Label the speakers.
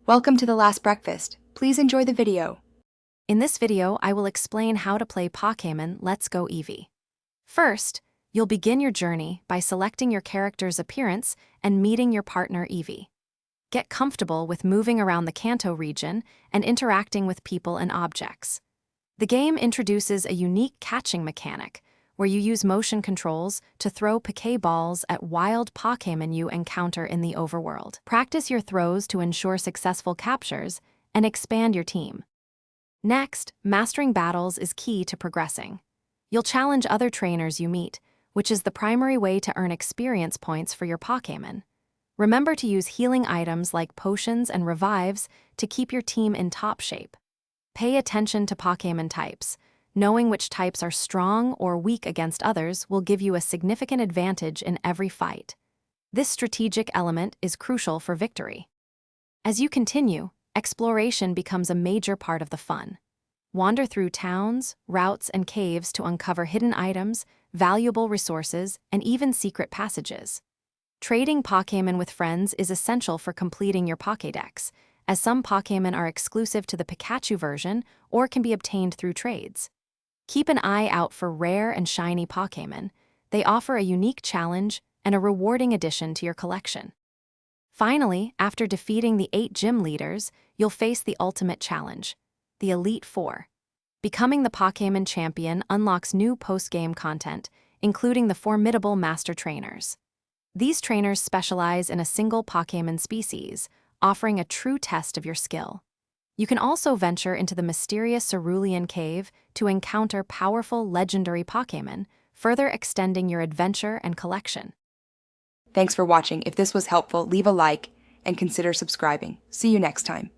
Speaker 1: Welcome to the last breakfast. Please enjoy the video.
Speaker 2: In this video, I will explain how to play Pokémon Let's Go Eevee. First, you'll begin your journey by selecting your character's appearance and meeting your partner Eevee. Get comfortable with moving around the Kanto region and interacting with people and objects. The game introduces a unique catching mechanic, where you use motion controls to throw Pokéballs at wild Pokémon you encounter in the overworld. Practice your throws to ensure successful captures and expand your team. Next, mastering battles is key to progressing. You'll challenge other trainers you meet, which is the primary way to earn experience points for your Pokémon. Remember to use healing items like potions and revives to keep your team in top shape. Pay attention to Pokémon types. Knowing which types are strong or weak against others will give you a significant advantage in every fight. This strategic element is crucial for victory. As you continue, exploration becomes a major part of the fun. Wander through towns, routes, and caves to uncover hidden items, valuable resources, and even secret passages. Trading Pokémon with friends is essential for completing your Pokédex, as some Pokémon are exclusive to the Pikachu version or can be obtained through trades. Keep an eye out for rare and shiny Pokémon. They offer a unique challenge and a rewarding addition to your collection. Finally, after defeating the 8 gym leaders, you'll face the ultimate challenge, the Elite Four. Becoming the Pokémon champion unlocks new post-game content, including the formidable Master Trainers. These trainers specialize in a single Pokémon species, offering a true test of your skill. You can also venture into the mysterious Cerulean Cave to encounter powerful legendary Pokémon, further extending your adventure and collection.
Speaker 1: Thanks for watching. If this was helpful, leave a like and consider subscribing. See you next time.